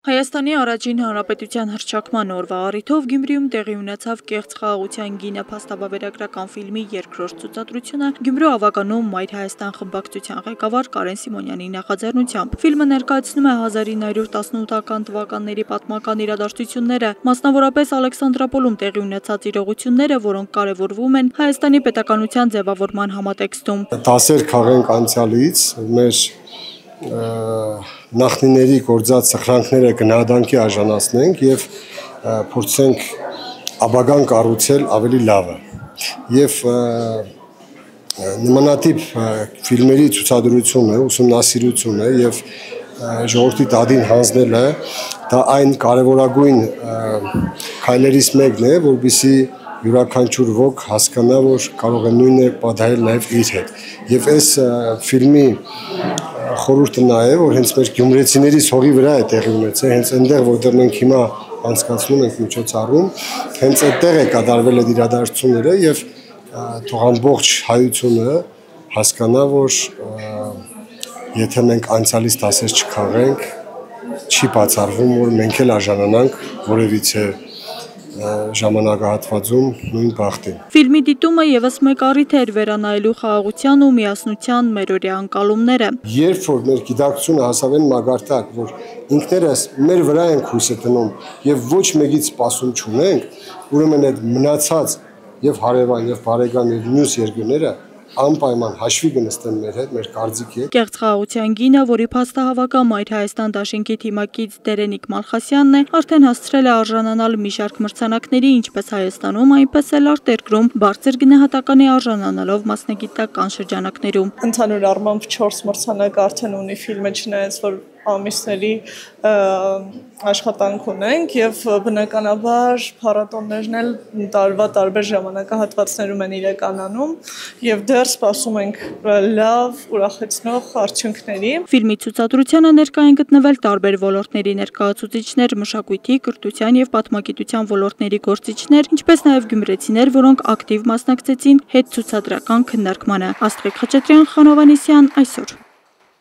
Հայաստանի առաջին հանրապետության հռչակման օրվա առիթով Գյումրիում տեղի ունեցավ կեղծ խաղաղության գինը փաստաբավերագրական ֆիլմի երկրորդ ցուցադրությունը Գյումրու ավագանում Մայր Հայաստան խմբակցության ղեկավար Կարեն Սիմոնյանի նախաձեռնությամբ։ Ֆիլմը ներկայացնում է 1918 թվականների պատմական իրադարձությունները, մասնավորապես Ալեքսանդրապոլում տեղի ունեցած իրողությունները, որոնք կարևորվում են Հայաստանի պետականության ձևավորման համատեքստում։ Դասեր քաղենք անցյալից, մեր նախնիների գործած սխրանքները գնահատանքի արժանացնենք եւ փորձենք ապագան կառուցել ավելի լավը։ Եվ նմանատիպ ֆիլմերի ցուցադրությունը, ուսումնասիրությունը եւ ժողովրդի տադին հանձնելը դա այն կարևորագույն քայլերից մեկն է, որովհետեւ յուրաքանչյուր ոք հասկանա, որ կարող է նույնը պատահել նաեւ իր հետ։ Եվ այս ֆիլմի խորհուրդը նա է, որ հենց մեր գյումրեցիների հողի վրա է տեղի ունեցել, հենց այնտեղ, որտեղ մենք հիմա անցկացնում ենք միջոցառում, հենց այդտեղ է կատարվել այդ իրադարձությունները եւ թող ամբողջ հայությունը հասկանա, որ եթե մենք անցյալից դասեր չքաղենք, չի բացառվում, որ մենք էլ արժանանանք որևիցե ժամանակահատվածում նույն բախտին։ Ֆիլմի դիտումը եւս մեկ առիթ էր վերանայելու խաղաղության ու միասնության մերօրյա անկալումները։ Երբ որ մեր գիտակցությունը հասավ այն մագարտակ, որ ինքներս մեր վրա ենք հույսը դնում եւ ոչ մեկից սպասում չունենք, ուրեմն այդ մնացած եւ հարևան եւ բարեկամ եւ մյուս երկրները անպայման հաշվի կնստեն մեր հետ, մեր կարծիքի հետ։ Կեղծ խաղաղության գինը, որի փաստահավաքը Մայր Հայաստան դաշինքի թիմակից Դերենիկ Մալխասյանն է, արդեն հասցրել է արժանանալ մի շարք մրցանակների, ինչպես Հայաստանում, այնպես էլ արտերկրում, բարձր գնահատականի արժանանալով մասնագիտական շրջանակներում։ Ընդհանուր առմամբ 4 մրցանակ արդեն ունի ֆիլմը, չնայած որ ամիսների աշխատանք ունենք եւ բնականաբար փառատոներն էլ տարվա տարբեր ժամանակահատվածներում են իրականանում եւ դեռ սպասում ենք լավ ուրախացնող արդյունքների։ Ֆիլմի ցուցադրությանը ներկա են գտնվել տարբեր ոլորտների ներկայացուցիչներ, մշակույթի, կրթության եւ պատմագիտության ոլորտների գործիչներ, ինչպես նաեւ գյումրեցիներ, որոնք ակտիվ մասնակցեցին հետցուցադրական քննարկմանը։ Աստղիկ Խաչատրյան, Խանովանեսյան, այսօր։